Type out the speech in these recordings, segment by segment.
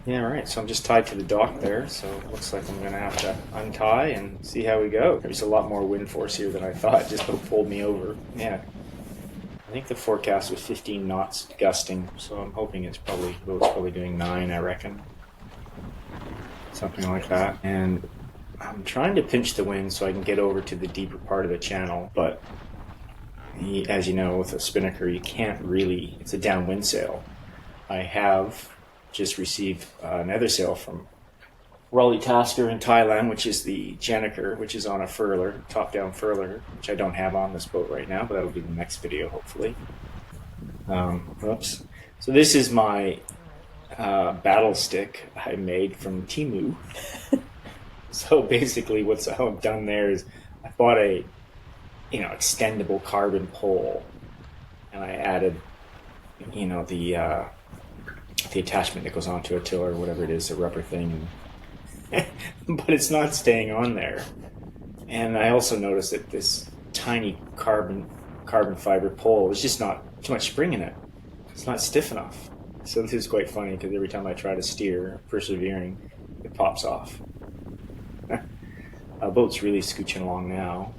Yeah, right. So I'm just tied to the dock there, so it looks like I'm going to have to untie and see how we go. There's a lot more wind force here than I thought, just about pulled me over. Yeah. I think the forecast was 15 knots gusting, so I'm hoping it's probably doing 9, I reckon. Something like that. And I'm trying to pinch the wind so I can get over to the deeper part of the channel, but as you know, with a Spinnaker, you can't really, it's a downwind sail. I have just received another sail from Raleigh Tasker in Thailand, which is the gennaker, which is on a furler, top-down furler, which I don't have on this boat right now, but that'll be the next video, hopefully. Oops. So this is my battle stick I made from Temu. So basically what I've done there is I bought a extendable carbon pole, and I added the attachment that goes onto a tiller or whatever it is, a rubber thing, but it's not staying on there. And I also noticed that this tiny carbon fiber pole is just not too much spring in it. It's not stiff enough. So this is quite funny because every time I try to steer, persevering, it pops off. Boat's really scooching along now.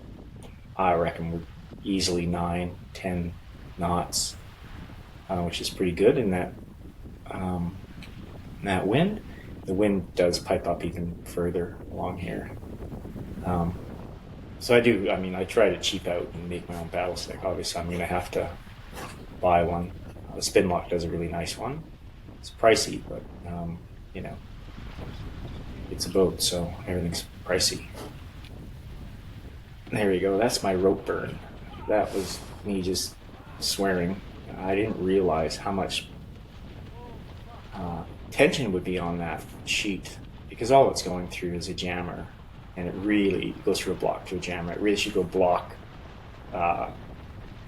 I reckon we're easily 9, 10 knots, which is pretty good in that wind. The wind does pipe up even further along here. So I try to cheap out and make my own battle stick. Obviously, I'm going to have to buy one. The Spinlock does a really nice one. It's pricey, but, it's a boat, so everything's pricey. There you go. That's my rope burn. That was me just swearing. I didn't realize how much tension would be on that sheet, because all it's going through is a jammer, and it really goes through a block to a jammer. It really should go block to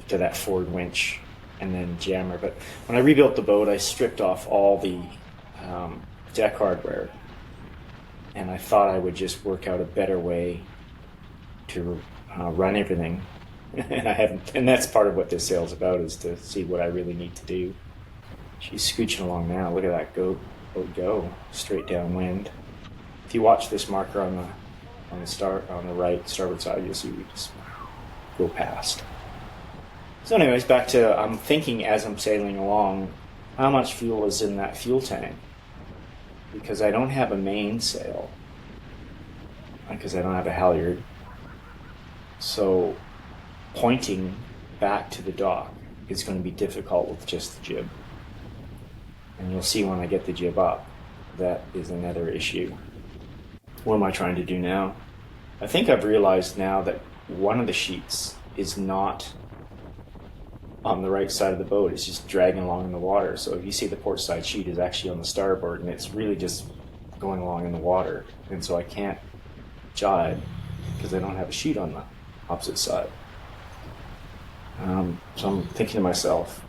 that forward winch and then jammer. But when I rebuilt the boat, I stripped off all the deck hardware, and I thought I would just work out a better way to run everything. And I haven't, and that's part of what this sail's about, is to see what I really need to do. She's scooching along now. Look at that boat go straight downwind. If you watch this marker on the right starboard side, you'll see we just go past. So anyways, back to, I'm thinking as I'm sailing along, how much fuel is in that fuel tank? Because I don't have a mainsail, because I don't have a halyard. So pointing back to the dock is going to be difficult with just the jib. And you'll see when I get the jib up, that is another issue. What am I trying to do now? I think I've realized now that one of the sheets is not on the right side of the boat. It's just dragging along in the water. So if you see the port side sheet is actually on the starboard, and it's really just going along in the water. And so I can't jibe because I don't have a sheet on the opposite side. So I'm thinking to myself,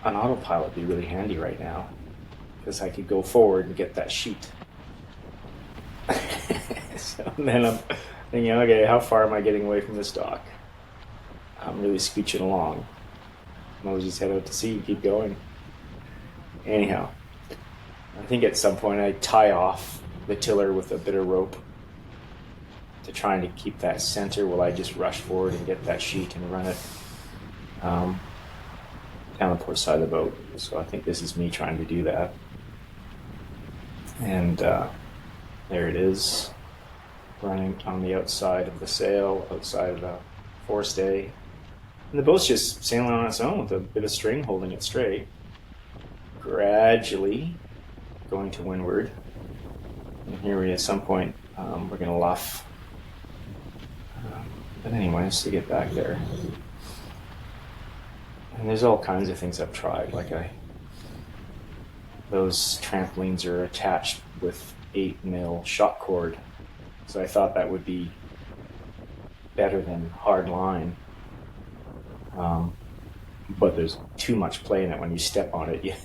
an autopilot would be really handy right now, because I could go forward and get that sheet. So then I'm thinking, okay, how far am I getting away from this dock? I'm really scooching along. I'll just head out to sea and keep going. Anyhow, I think at some point I tie off the tiller with a bit of rope to trying to keep that center while I just rush forward and get that sheet and run it down the port side of the boat. So I think this is me trying to do that. And there it is, running on the outside of the sail, outside of the forestay. And the boat's just sailing on its own with a bit of string holding it straight. Gradually going to windward. And here we, at some point, we're going to luff. But anyways, to get back there. And there's all kinds of things I've tried. Like those trampolines are attached with 8mm shock cord. So I thought that would be better than hard line. But there's too much play in it. When you step on it,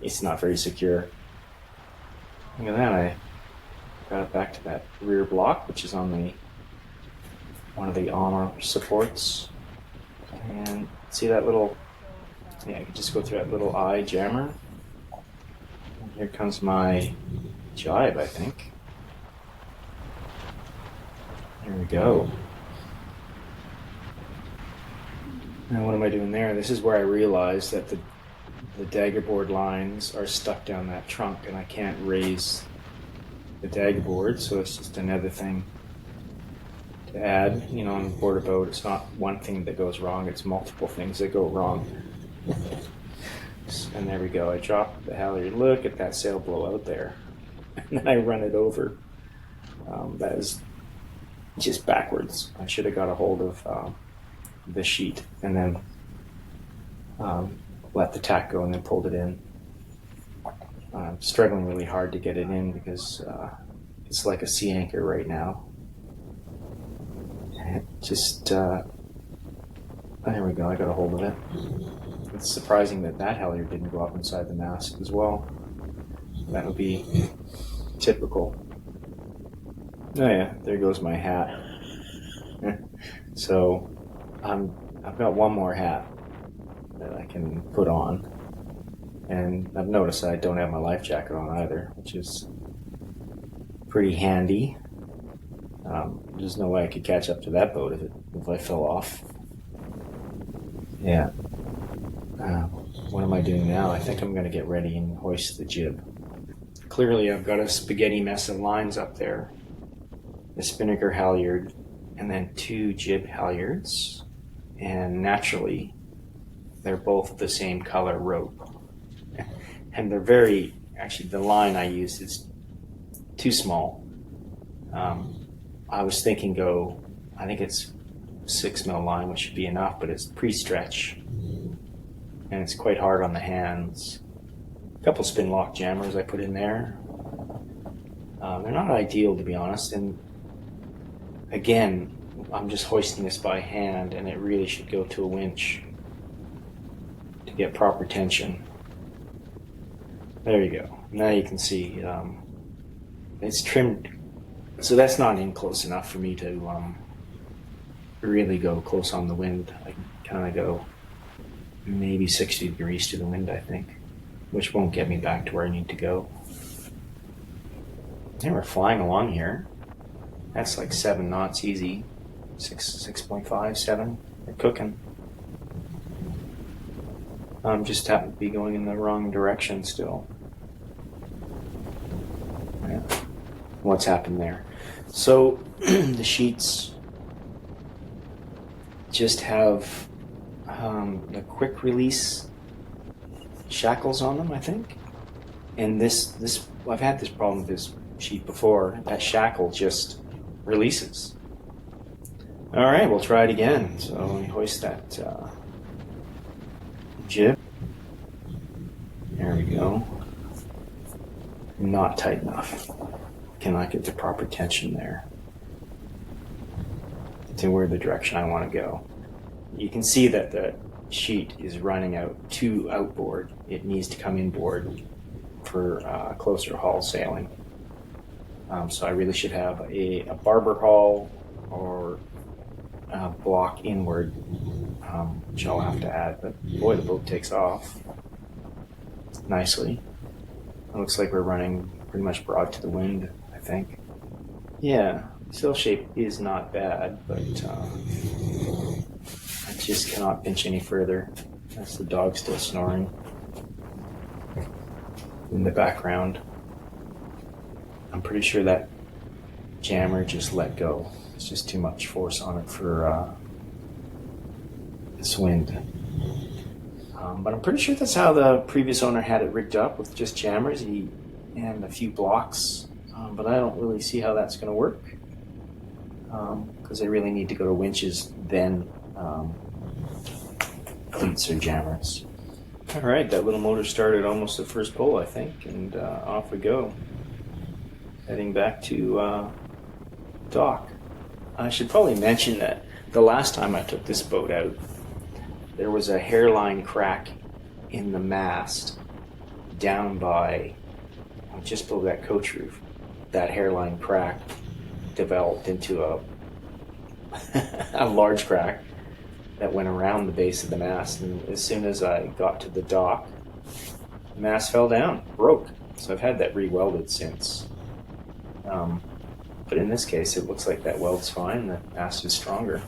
it's not very secure. Look at that, I got it back to that rear block, which is on one of the armor supports. And see that little, you can just go through that little eye jammer. Here comes my jibe, I think. There we go. Now what am I doing there? This is where I realized that the daggerboard lines are stuck down that trunk and I can't raise the daggerboard, so it's just another thing to add. You know, on the board boat, it's not one thing that goes wrong, it's multiple things that go wrong. And there we go, I dropped the halyard. Look at that sail blow out there. And then I run it over. That is just backwards. I should have got a hold of the sheet and then let the tack go and then pulled it in. I'm struggling really hard to get it in because it's like a sea anchor right now. Just there we go, I got a hold of it. It's surprising that halyard didn't go up inside the mast as well. That would be typical. Oh yeah, there goes my hat. So I've got one more hat that I can put on, and I've noticed I don't have my life jacket on either, which is pretty handy. There's no way I could catch up to that boat if I fell off. Yeah. What am I doing now? I think I'm going to get ready and hoist the jib. Clearly I've got a spaghetti mess of lines up there. The Spinnaker halyard and then 2 jib halyards, and naturally they're both the same color rope. And they're very, actually the line I used is too small. I was thinking I think it's 6 mil line, which should be enough, but it's pre-stretch. And it's quite hard on the hands. A couple spin lock jammers I put in there. They're not ideal, to be honest. And again, I'm just hoisting this by hand, and it really should go to a winch to get proper tension. There you go. Now you can see it's trimmed. So that's not in close enough for me to really go close on the wind. I can kind of go maybe 60 degrees to the wind, I think, which won't get me back to where I need to go. And we're flying along here. That's like 7 knots easy. 6.5, 7. We're cooking. Just happen to be going in the wrong direction still. Yeah. What's happened there? So the sheets just have the quick release shackles on them, I think. And this I've had this problem with this sheet before. That shackle just releases. All right, we'll try it again. So let me hoist that jib. There we go. Not tight enough. Cannot get the proper tension there to where the direction I want to go. You can see that the sheet is running out to outboard. It needs to come inboard for closer haul sailing. So I really should have a barber haul or a block inward, which I'll have to add. But boy, the boat takes off nicely. It looks like we're running pretty much broad to the wind, I think. Yeah, sail shape is not bad, but I just cannot pinch any further. That's the dog still snoring in the background. I'm pretty sure that jammer just let go. It's just too much force on it for this wind. But I'm pretty sure that's how the previous owner had it rigged up, with just jammers and a few blocks. But I don't really see how that's going to work, because they really need to go to winches, then cleats or jammers. All right, that little motor started almost the first pull, I think, and off we go. Heading back to dock. I should probably mention that the last time I took this boat out, there was a hairline crack in the mast down by just below that coach roof. That hairline crack developed into a large crack that went around the base of the mast, and as soon as I got to the dock, the mast fell down, broke. So I've had that re-welded since. But in this case, it looks like that weld's fine. The mast is stronger.